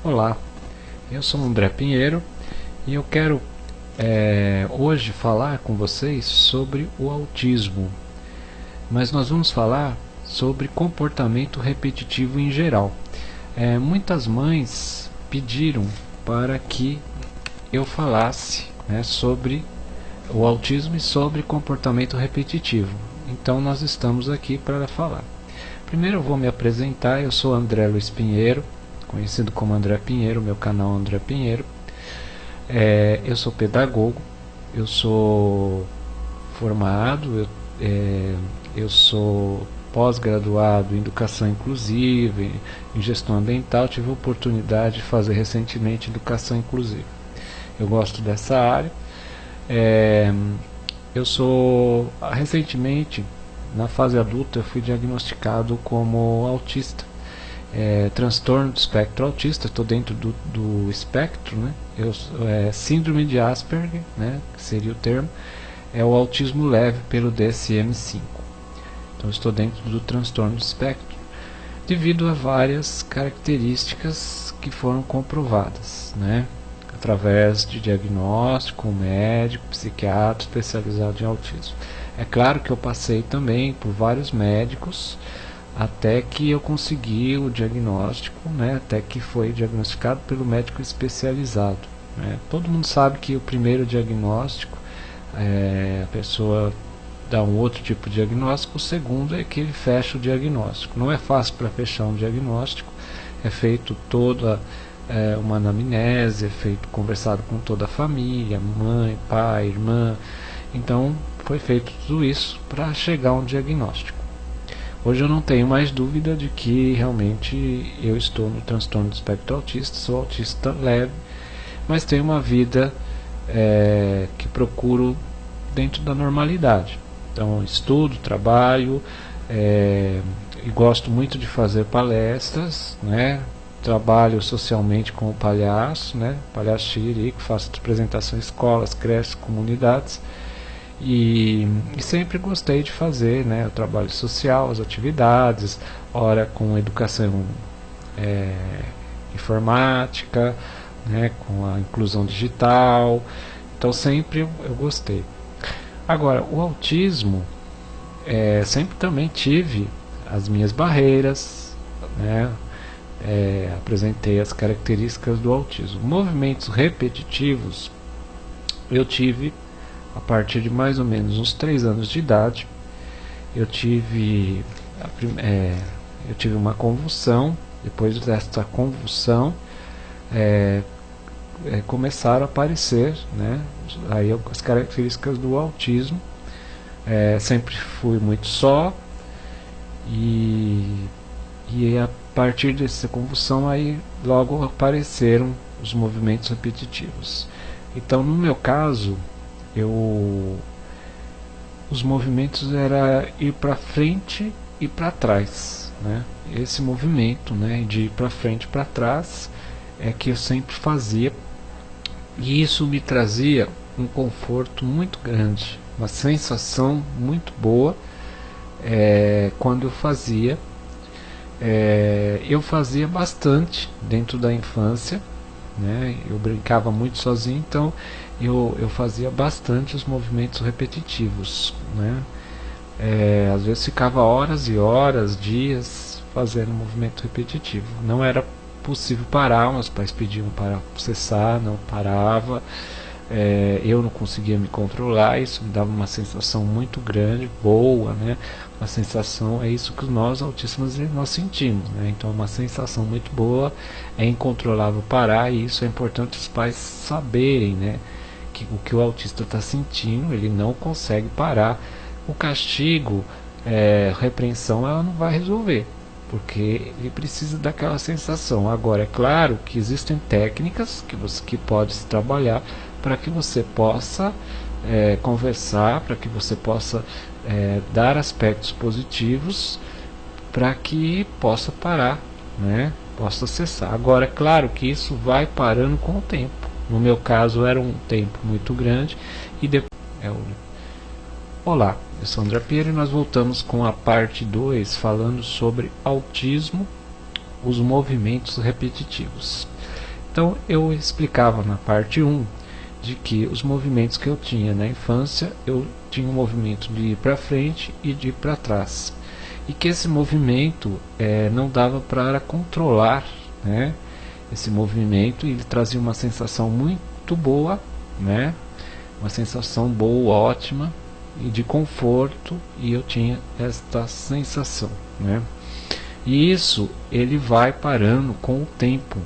Olá, eu sou André Pinheiro e eu quero hoje falar com vocês sobre o autismo, mas nós vamos falar sobre comportamento repetitivo em geral. Muitas mães pediram para que eu falasse, sobre o autismo e sobre comportamento repetitivo, então nós estamos aqui para falar. Primeiro eu vou me apresentar, eu sou André Luiz Pinheiro, conhecido como André Pinheiro, meu canal André Pinheiro. Eu sou pedagogo, eu sou formado, eu sou pós-graduado em educação inclusiva, em gestão ambiental. Tive a oportunidade de fazer recentemente educação inclusiva. Eu gosto dessa área. Eu sou recentemente, na fase adulta, eu fui diagnosticado como autista. Transtorno do espectro autista, estou dentro do espectro, né? Síndrome de Asperger, né, que seria o termo, é o autismo leve pelo DSM-5. Então estou dentro do transtorno do espectro, devido a várias características que foram comprovadas, né, através de diagnóstico médico, psiquiatra especializado em autismo. É claro que eu passei também por vários médicos, até que eu consegui o diagnóstico, né, até que foi diagnosticado pelo médico especializado. Todo mundo sabe que o primeiro diagnóstico, a pessoa dá um outro tipo de diagnóstico, o segundo é que ele fecha o diagnóstico. Não é fácil para fechar um diagnóstico, é feito toda uma anamnese, é feito conversado com toda a família, mãe, pai, irmã. Então foi feito tudo isso para chegar a um diagnóstico. Hoje eu não tenho mais dúvida de que realmente eu estou no transtorno do espectro autista, sou autista leve, mas tenho uma vida que procuro dentro da normalidade. Então estudo, trabalho, e gosto muito de fazer palestras, né? Trabalho socialmente como palhaço, né? Palhaço xirico, faço apresentação em escolas, creches, comunidades. E sempre gostei de fazer, né, o trabalho social, as atividades, ora com educação informática, né, com a inclusão digital. Então sempre eu gostei. Agora, o autismo, sempre também tive as minhas barreiras, né, apresentei as características do autismo. Movimentos repetitivos eu tive a partir de mais ou menos uns 3 anos de idade. Eu tive uma convulsão. Depois dessa convulsão começaram a aparecer, né, aí as características do autismo. Sempre fui muito só, e a partir dessa convulsão aí logo apareceram os movimentos repetitivos. Então no meu caso, os movimentos era ir para frente e para trás, né? Esse movimento, né, de ir para frente e para trás é que eu sempre fazia, e isso me trazia um conforto muito grande, uma sensação muito boa quando eu fazia. Eu fazia bastante dentro da infância, né? Eu brincava muito sozinho, então eu fazia bastante os movimentos repetitivos, né? Às vezes ficava horas e horas, dias fazendo movimento repetitivo. Não era possível parar, meus pais pediam para cessar, não parava. Eu não conseguia me controlar, isso me dava uma sensação muito grande, boa, né? Uma sensação, é isso que nós autistas nós sentimos, né? Então uma sensação muito boa, é incontrolável parar, e isso é importante os pais saberem, né? Que o que o autista está sentindo, ele não consegue parar. O castigo, repreensão, ela não vai resolver, porque ele precisa daquela sensação. Agora, é claro que existem técnicas que pode se trabalhar para que você possa conversar, para que você possa dar aspectos positivos para que possa parar, né? Possa cessar. Agora, é claro que isso vai parando com o tempo. No meu caso era um tempo muito grande e depois Olá, eu sou André Pinheiro e nós voltamos com a parte 2 falando sobre autismo, os movimentos repetitivos. Então eu explicava na parte 1 de que os movimentos que eu tinha na infância, eu tinha um movimento de ir para frente e de ir para trás, e que esse movimento não dava para controlar, né, esse movimento, e ele trazia uma sensação muito boa, né, uma sensação boa, ótima, e de conforto, e eu tinha esta sensação, né. E isso ele vai parando com o tempo,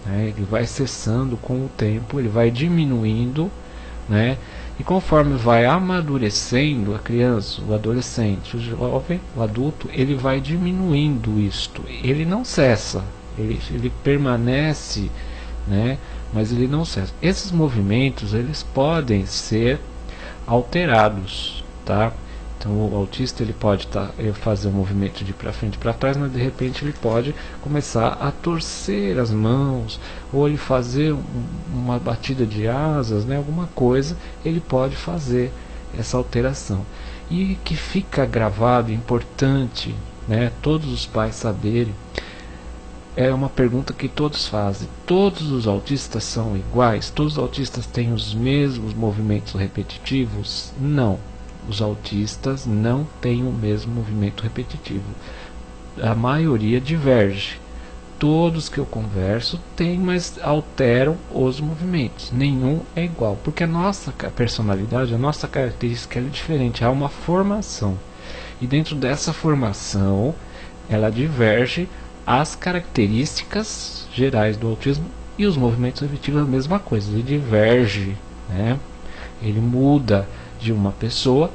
né, ele vai cessando com o tempo, ele vai diminuindo, né, e conforme vai amadurecendo a criança, o adolescente, o jovem, o adulto, ele vai diminuindo isto, ele não cessa, ele permanece, né, mas ele não cessa. Esses movimentos eles podem ser alterados, tá? Então o autista ele pode fazer um movimento de para frente e para trás, mas de repente ele pode começar a torcer as mãos, ou ele fazer uma batida de asas, né, alguma coisa, ele pode fazer essa alteração. E que fica gravado, importante, né, todos os pais saberem, é uma pergunta que todos fazem: todos os autistas são iguais? Todos os autistas têm os mesmos movimentos repetitivos? Não. Os autistas não têm o mesmo movimento repetitivo. A maioria diverge. Todos que eu converso têm, mas alteram os movimentos. Nenhum é igual, porque a nossa personalidade, a nossa característica é diferente. Há uma formação, e dentro dessa formação ela diverge as características gerais do autismo, e os movimentos repetitivos é a mesma coisa. Ele diverge, né? Ele muda de uma pessoa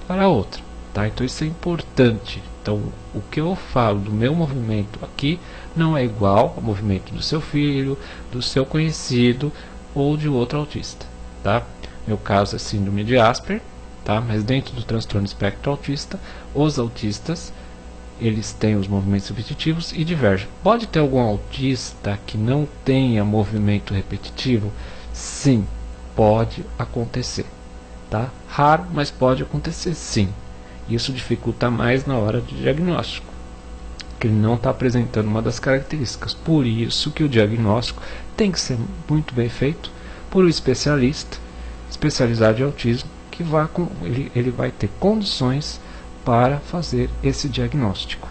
para outra, tá? Então isso é importante. Então o que eu falo do meu movimento aqui não é igual ao movimento do seu filho, do seu conhecido ou de outro autista, tá? Meu caso é síndrome de Asperger, tá? Mas dentro do transtorno espectro autista, os autistas eles têm os movimentos repetitivos e divergem. Pode ter algum autista que não tenha movimento repetitivo? Sim, pode acontecer. Tá? Raro, mas pode acontecer sim. Isso dificulta mais na hora de diagnóstico, que ele não está apresentando uma das características. Por isso que o diagnóstico tem que ser muito bem feito por um especialista especializado em autismo, que ele vai ter condições para fazer esse diagnóstico,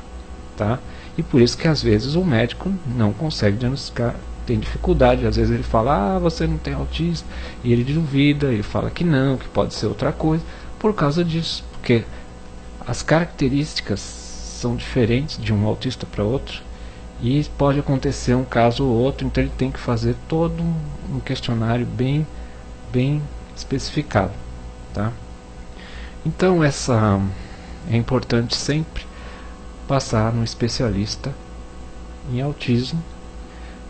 tá? E por isso que às vezes o médico não consegue diagnosticar, tem dificuldade. Às vezes ele fala: você não tem autismo, e ele duvida, ele fala que não, que pode ser outra coisa, por causa disso, porque as características são diferentes de um autista para outro, e pode acontecer um caso ou outro. Então ele tem que fazer todo um questionário bem especificado, tá? Então é importante sempre passar no especialista em autismo,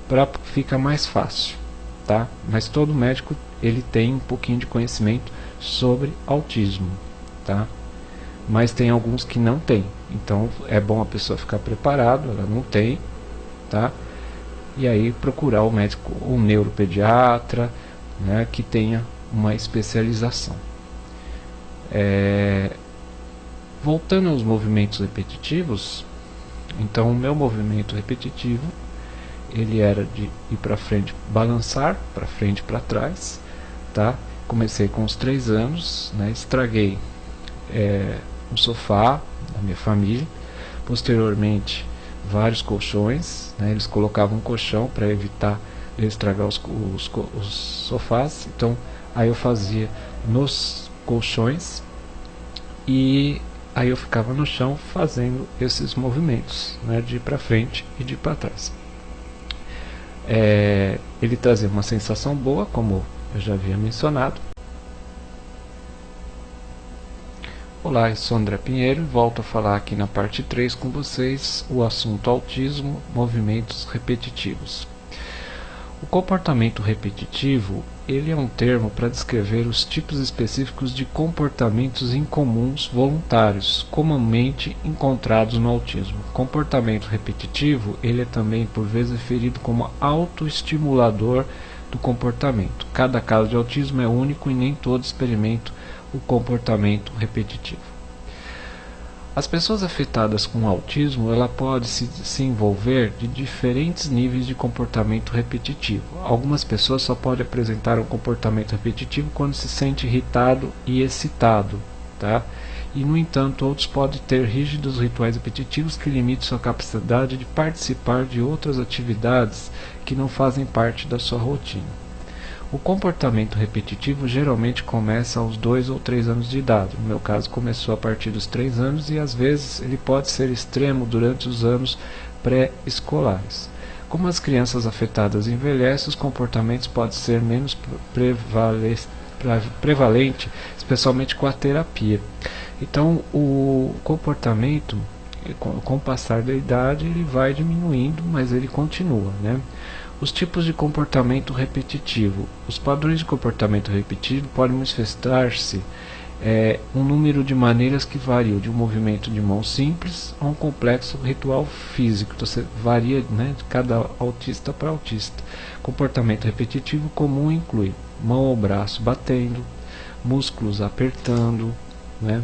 para ficar mais fácil, tá? Mas todo médico ele tem um pouquinho de conhecimento sobre autismo, tá? Mas tem alguns que não tem, então é bom a pessoa ficar preparado. Ela não tem, tá? E aí procurar o médico, um neuropediatra, né, que tenha uma especialização. Voltando aos movimentos repetitivos, então o meu movimento repetitivo ele era de ir para frente, balançar para frente e para trás, tá? Comecei com os 3 anos, né? Estraguei um sofá da minha família. Posteriormente, vários colchões, né? Eles colocavam um colchão para evitar de estragar os sofás. Então, aí eu fazia nos colchões, e aí eu ficava no chão fazendo esses movimentos, né? De ir para frente e de ir para trás. Ele trazia uma sensação boa, como eu já havia mencionado. Olá, eu sou André Pinheiro e volto a falar aqui na parte 3 com vocês o assunto autismo, movimentos repetitivos. O comportamento repetitivo ele é um termo para descrever os tipos específicos de comportamentos incomuns voluntários, comumente encontrados no autismo. Comportamento repetitivo ele é também por vezes referido como autoestimulador do comportamento. Cada caso de autismo é único e nem todos experimentam o comportamento repetitivo. As pessoas afetadas com autismo, ela pode se envolver de diferentes níveis de comportamento repetitivo. Algumas pessoas só podem apresentar um comportamento repetitivo quando se sente irritado e excitado, tá? E, no entanto, outros podem ter rígidos rituais repetitivos que limitam sua capacidade de participar de outras atividades que não fazem parte da sua rotina. O comportamento repetitivo geralmente começa aos 2 ou 3 anos de idade. No meu caso, começou a partir dos 3 anos e às vezes ele pode ser extremo durante os anos pré-escolares. Como as crianças afetadas envelhecem, os comportamentos podem ser menos prevalente, especialmente com a terapia. Então, o comportamento, com o passar da idade, ele vai diminuindo, mas ele continua, né? Os tipos de comportamento repetitivo. Os padrões de comportamento repetitivo podem manifestar-se um número de maneiras que variam de um movimento de mão simples a um complexo ritual físico. Então, você varia, né, de cada autista para autista. Comportamento repetitivo comum inclui mão ou braço batendo, músculos apertando, né?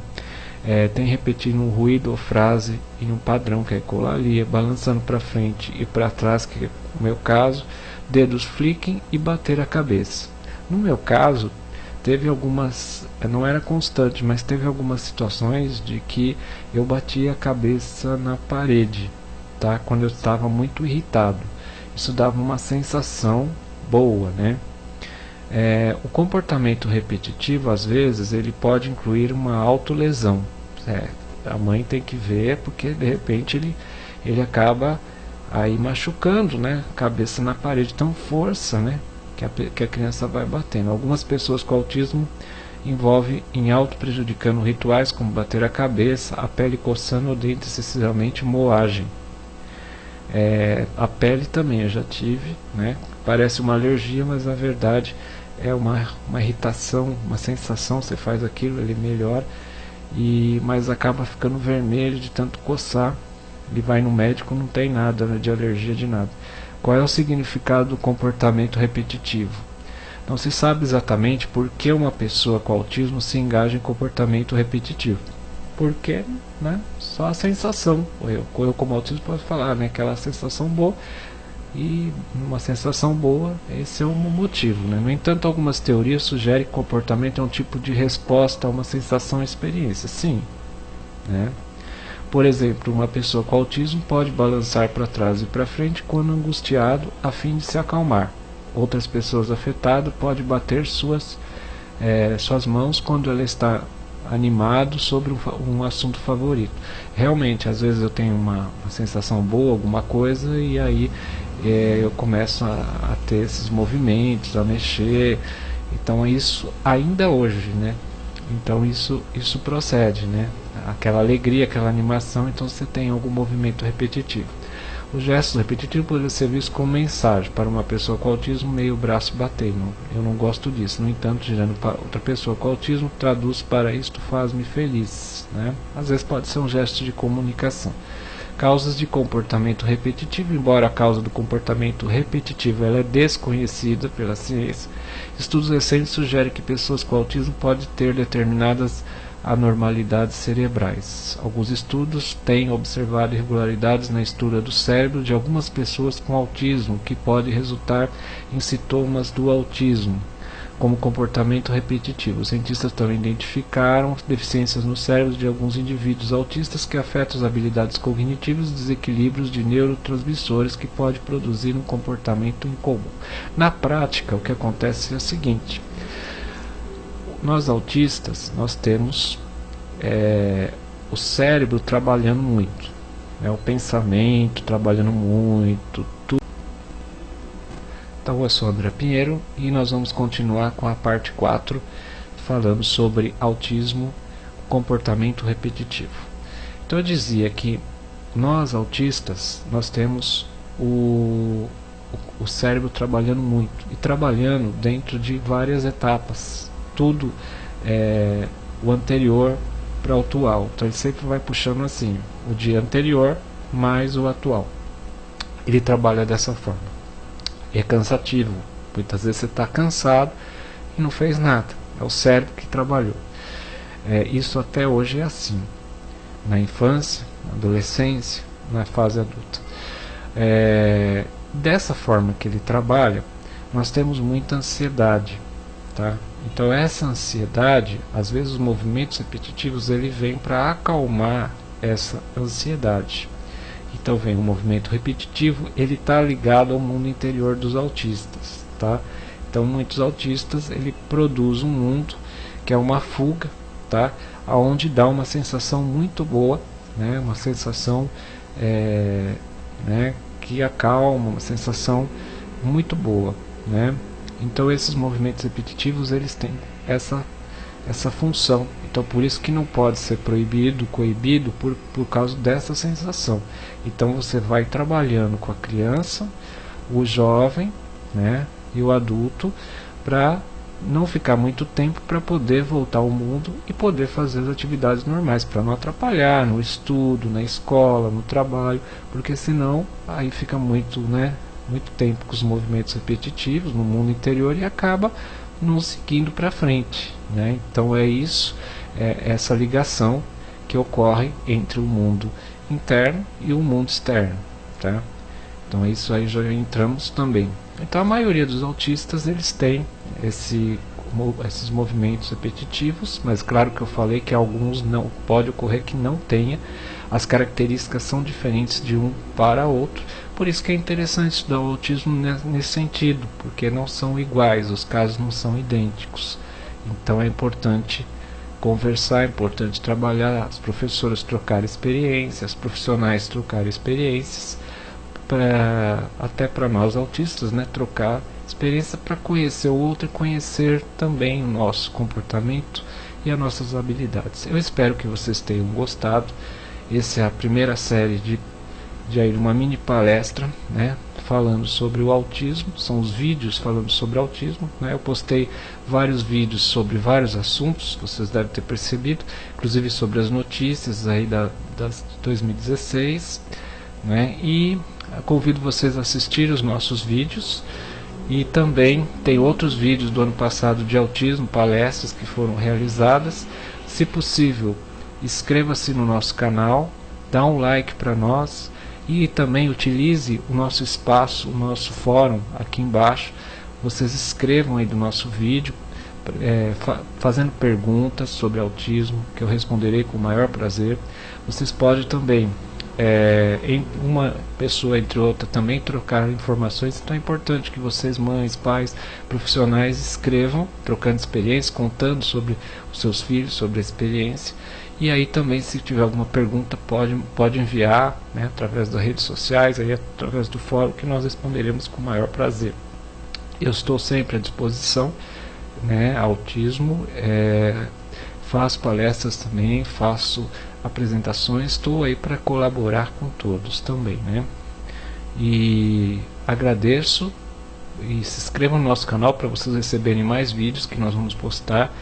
Tem repetindo um ruído ou frase em um padrão, que é colalia, balançando para frente e para trás, que é o meu caso, dedos flicking e bater a cabeça. No meu caso, teve algumas, não era constante, mas teve algumas situações de que eu batia a cabeça na parede, tá? Quando eu estava muito irritado. Isso dava uma sensação boa, né? O comportamento repetitivo, às vezes, ele pode incluir uma autolesão. A mãe tem que ver, porque de repente ele acaba aí machucando, né, a cabeça na parede, tão força, né, que a criança vai batendo. Algumas pessoas com autismo envolvem em auto prejudicando rituais como bater a cabeça, a pele coçando ou dente excessivamente moagem. A pele também eu já tive, né, parece uma alergia, mas na verdade é uma irritação, uma sensação. Você faz aquilo, ele melhora, mas acaba ficando vermelho de tanto coçar. Ele vai no médico, não tem nada, né, de alergia, de nada. Qual é o significado do comportamento repetitivo? Não se sabe exatamente por que uma pessoa com autismo se engaja em comportamento repetitivo. Porque, né, só a sensação. Eu como autista posso falar, né, aquela sensação boa. E uma sensação boa, esse é o motivo, né? No entanto, algumas teorias sugerem que o comportamento é um tipo de resposta a uma sensação ou experiência. Sim, né? Por exemplo, uma pessoa com autismo pode balançar para trás e para frente quando angustiado, a fim de se acalmar. Outras pessoas afetadas podem bater suas mãos quando ela está animado sobre um assunto favorito. Realmente, às vezes eu tenho uma sensação boa, alguma coisa, e aí eu começo a ter esses movimentos, a mexer. Então isso ainda hoje, né? Então isso procede, né? Aquela alegria, aquela animação. Então você tem algum movimento repetitivo. Os gestos repetitivos podem ser vistos como mensagem para uma pessoa com autismo, meio braço batendo. Eu não gosto disso. No entanto, girando para outra pessoa com autismo, traduz para isto faz-me feliz, né? Às vezes pode ser um gesto de comunicação. Causas de comportamento repetitivo. Embora a causa do comportamento repetitivo ela é desconhecida pela ciência, estudos recentes sugerem que pessoas com autismo podem ter determinadas anormalidades cerebrais. Alguns estudos têm observado irregularidades na estrutura do cérebro de algumas pessoas com autismo, que podem resultar em sintomas do autismo, como comportamento repetitivo. Os cientistas também identificaram deficiências no cérebro de alguns indivíduos autistas que afetam as habilidades cognitivas e desequilíbrios de neurotransmissores que podem produzir um comportamento incomum. Na prática, o que acontece é o seguinte: nós autistas, nós temos o cérebro trabalhando muito, né, o pensamento trabalhando muito, tudo. Então, eu sou André Pinheiro e nós vamos continuar com a parte 4, falando sobre autismo, comportamento repetitivo. Então eu dizia que nós autistas, nós temos o cérebro trabalhando muito, e trabalhando dentro de várias etapas. Tudo o anterior para o atual. Então ele sempre vai puxando assim, o dia anterior mais o atual. Ele trabalha dessa forma. É cansativo. Muitas vezes você está cansado e não fez nada. É o cérebro que trabalhou. Isso até hoje é assim. na infância, na adolescência, na fase adulta. Dessa forma que ele trabalha, nós temos muita ansiedade, tá? Então essa ansiedade, às vezes os movimentos repetitivos, ele vem para acalmar essa ansiedade. Então vem o movimento repetitivo, ele está ligado ao mundo interior dos autistas, tá? Então muitos autistas, ele produz um mundo que é uma fuga, tá? Aonde dá uma sensação muito boa, né? Uma sensação né, que acalma, uma sensação muito boa, né? Então esses movimentos repetitivos, eles têm essa função. Então por isso que não pode ser proibido, coibido por causa dessa sensação. Então você vai trabalhando com a criança, o jovem, né, e o adulto, para não ficar muito tempo, para poder voltar ao mundo e poder fazer as atividades normais, para não atrapalhar no estudo, na escola, no trabalho, porque senão aí fica muito, né, muito tempo com os movimentos repetitivos no mundo interior e acaba não seguindo para frente, né? Então é isso, essa ligação que ocorre entre o mundo interno e o mundo externo, tá? Então é isso aí, já entramos também. Então a maioria dos autistas, eles têm esses movimentos repetitivos, mas claro que eu falei que alguns não, pode ocorrer que não tenha. As características são diferentes de um para outro, por isso que é interessante estudar o autismo nesse sentido, porque não são iguais, os casos não são idênticos. Então é importante conversar, é importante trabalhar, as professoras trocarem experiências, os profissionais trocarem experiências, até para nós autistas, né, trocar experiência para conhecer o outro e conhecer também o nosso comportamento e as nossas habilidades. Eu espero que vocês tenham gostado. Essa é a primeira série de uma mini palestra, né, falando sobre o autismo. São os vídeos falando sobre autismo, né? Eu postei vários vídeos sobre vários assuntos, vocês devem ter percebido, inclusive sobre as notícias aí das 2016, né? E convido vocês a assistir os nossos vídeos. E também tem outros vídeos do ano passado de autismo, palestras que foram realizadas. Se possível, inscreva-se no nosso canal, dá um like para nós e também utilize o nosso espaço, o nosso fórum aqui embaixo. Vocês escrevam aí do nosso vídeo, fazendo perguntas sobre autismo, que eu responderei com o maior prazer. Vocês podem também, em uma pessoa entre outra, também trocar informações. Então é importante que vocês, mães, pais, profissionais, escrevam, trocando experiências, contando sobre os seus filhos, sobre a experiência. E aí também, se tiver alguma pergunta, pode enviar, né, através das redes sociais, aí, através do fórum, que nós responderemos com o maior prazer. Eu estou sempre à disposição, né, autismo, faço palestras também, faço apresentações, estou aí para colaborar com todos também, né? E agradeço, e se inscrevam no nosso canal para vocês receberem mais vídeos que nós vamos postar.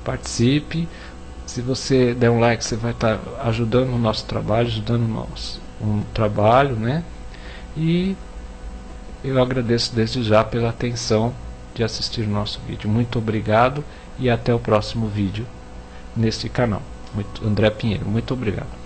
Participe. Se você der um like, você vai estar ajudando o nosso trabalho, ajudando o nosso trabalho, né? E eu agradeço desde já pela atenção de assistir o nosso vídeo. Muito obrigado e até o próximo vídeo neste canal. André Pinheiro, muito obrigado.